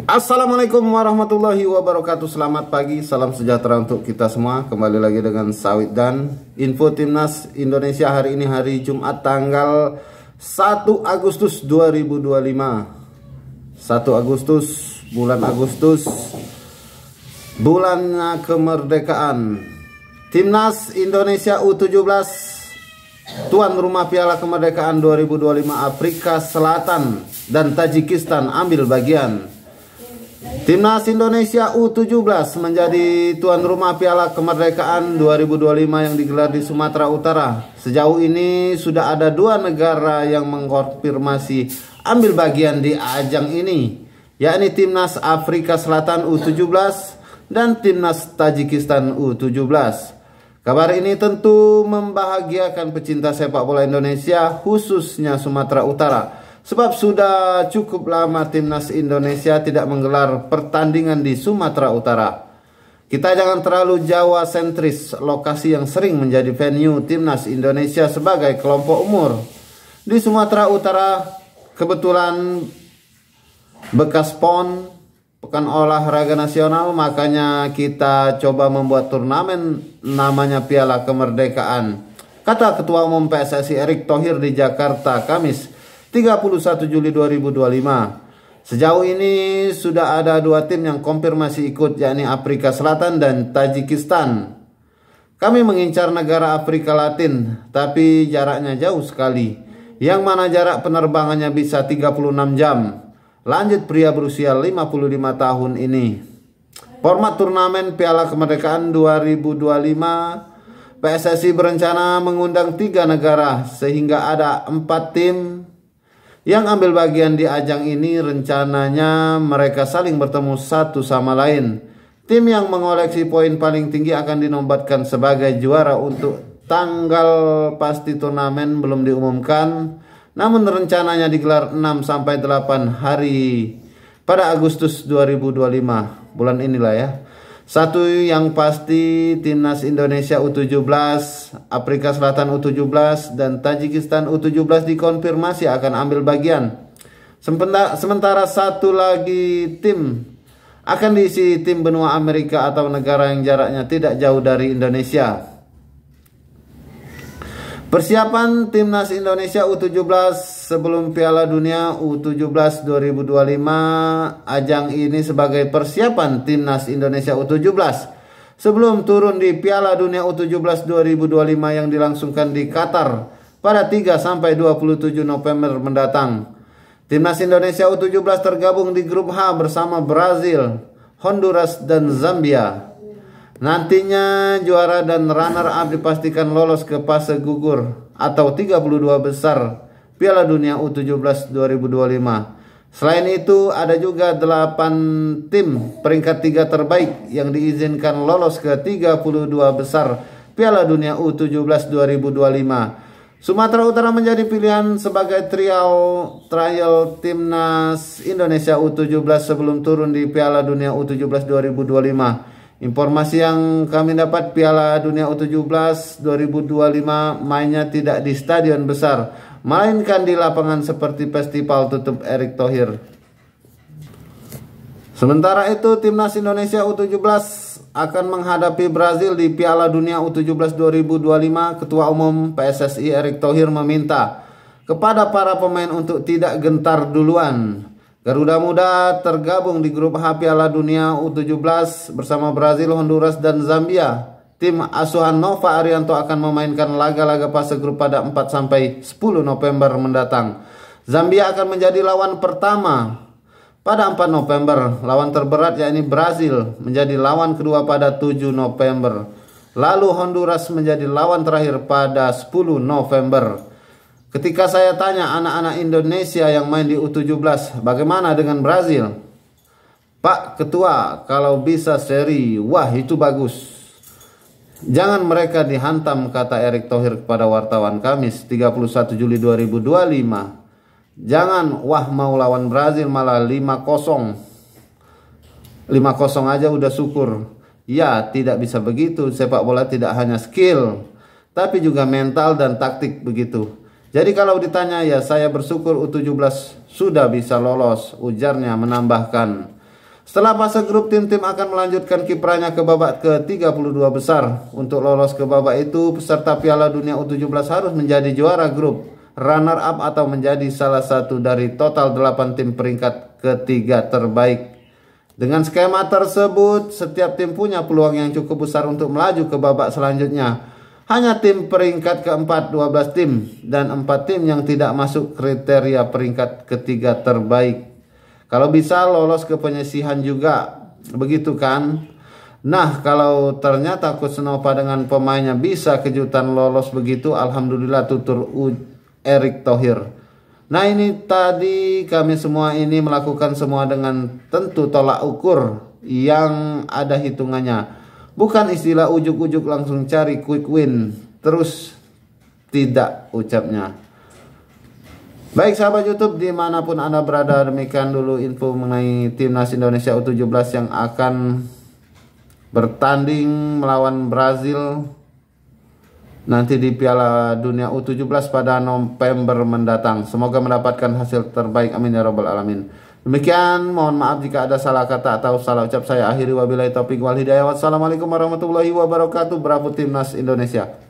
Assalamualaikum warahmatullahi wabarakatuh. Selamat pagi, salam sejahtera untuk kita semua. Kembali lagi dengan Sawit dan info Timnas Indonesia hari ini, hari Jumat tanggal 1 Agustus 2025. 1 Agustus, bulan Agustus, bulannya kemerdekaan. Timnas Indonesia U17 tuan rumah Piala Kemerdekaan 2025 Afrika Selatan dan Tajikistan ambil bagian. Timnas Indonesia U17 menjadi tuan rumah Piala Kemerdekaan 2025 yang digelar di Sumatera Utara. Sejauh ini sudah ada 2 negara yang mengkonfirmasi ambil bagian di ajang ini, yakni Timnas Afrika Selatan U17 dan Timnas Tajikistan U17. Kabar ini tentu membahagiakan pecinta sepak bola Indonesia, khususnya Sumatera Utara. Sebab sudah cukup lama Timnas Indonesia tidak menggelar pertandingan di Sumatera Utara. Kita jangan terlalu Jawa sentris, lokasi yang sering menjadi venue Timnas Indonesia sebagai kelompok umur. Di Sumatera Utara kebetulan bekas PON, Pekan Olahraga Nasional, makanya kita coba membuat turnamen namanya Piala Kemerdekaan. Kata Ketua Umum PSSI Erick Thohir di Jakarta, Kamis 31 Juli 2025. Sejauh ini sudah ada 2 tim yang konfirmasi ikut, yakni Afrika Selatan dan Tajikistan. Kami mengincar negara Afrika Latin, tapi jaraknya jauh sekali, yang mana jarak penerbangannya bisa 36 jam. Lanjut pria berusia 55 tahun ini. Format turnamen Piala Kemerdekaan 2025, PSSI berencana mengundang 3 negara sehingga ada 4 tim yang ambil bagian di ajang ini. Rencananya mereka saling bertemu satu sama lain. Tim yang mengoleksi poin paling tinggi akan dinobatkan sebagai juara. Untuk tanggal pasti turnamen belum diumumkan, namun rencananya digelar 6-8 hari pada Agustus 2025, bulan inilah ya. Satu yang pasti, Timnas Indonesia U17, Afrika Selatan U17, dan Tajikistan U17 dikonfirmasi akan ambil bagian. Sementara satu lagi tim akan diisi tim benua Amerika atau negara yang jaraknya tidak jauh dari Indonesia. Persiapan Timnas Indonesia U17 sebelum Piala Dunia U17 2025. Ajang ini sebagai persiapan Timnas Indonesia U17 sebelum turun di Piala Dunia U17 2025 yang dilangsungkan di Qatar pada 3-27 November mendatang. Timnas Indonesia U17 tergabung di grup H bersama Brazil, Honduras, dan Zambia. Nantinya juara dan runner-up dipastikan lolos ke fase gugur atau 32 besar Piala Dunia U17 2025. Selain itu ada juga 8 tim peringkat 3 terbaik yang diizinkan lolos ke 32 besar Piala Dunia U17 2025. Sumatera Utara menjadi pilihan sebagai trial Timnas Indonesia U17 sebelum turun di Piala Dunia U17 2025. Informasi yang kami dapat, Piala Dunia U17 2025 mainnya tidak di stadion besar, melainkan di lapangan seperti festival, tutup Erick Thohir. Sementara itu, Timnas Indonesia U17 akan menghadapi Brazil di Piala Dunia U17 2025. Ketua Umum PSSI Erick Thohir meminta kepada para pemain untuk tidak gentar duluan. Garuda Muda tergabung di grup H Piala Dunia U17 bersama Brazil, Honduras, dan Zambia. Tim asuhan Nova Arianto akan memainkan laga-laga fase grup pada 4-10 November mendatang. Zambia akan menjadi lawan pertama pada 4 November. Lawan terberat yakni Brazil menjadi lawan kedua pada 7 November. Lalu Honduras menjadi lawan terakhir pada 10 November. Ketika saya tanya anak-anak Indonesia yang main di U17, bagaimana dengan Brazil? Pak Ketua, kalau bisa seri, wah itu bagus. Jangan mereka dihantam, kata Erick Thohir kepada wartawan Kamis 31 Juli 2025. Jangan, wah mau lawan Brazil malah 5-0. 5-0 aja udah syukur. Ya, tidak bisa begitu. Sepak bola tidak hanya skill, tapi juga mental dan taktik begitu. Jadi kalau ditanya, ya saya bersyukur U17 sudah bisa lolos, ujarnya menambahkan. Setelah fase grup, tim-tim akan melanjutkan kiprahnya ke babak ke-32 besar. Untuk lolos ke babak itu, peserta Piala Dunia U17 harus menjadi juara grup, runner up atau menjadi salah satu dari total 8 tim peringkat ketiga terbaik. Dengan skema tersebut, setiap tim punya peluang yang cukup besar untuk melaju ke babak selanjutnya. Hanya tim peringkat keempat 12 tim dan 4 tim yang tidak masuk kriteria peringkat ketiga terbaik. Kalau bisa lolos ke penyisihan juga, begitu kan? Nah, kalau ternyata Coach Nova dengan pemainnya bisa kejutan lolos begitu, alhamdulillah, tutur Erick Thohir. Nah, ini tadi kami semua ini melakukan semua dengan tentu tolak ukur yang ada hitungannya. Bukan istilah ujuk-ujuk langsung cari quick win, terus tidak ucapnya. Baik sahabat YouTube dimanapun Anda berada, demikian dulu info mengenai Timnas Indonesia U17 yang akan bertanding melawan Brazil nanti di Piala Dunia U17 pada November mendatang. Semoga mendapatkan hasil terbaik, amin ya rabbal alamin. Demikian, mohon maaf jika ada salah kata atau salah ucap. Saya akhiri, wabillahi taufiq wal hidayah. Wassalamualaikum warahmatullahi wabarakatuh. Bravo Timnas Indonesia.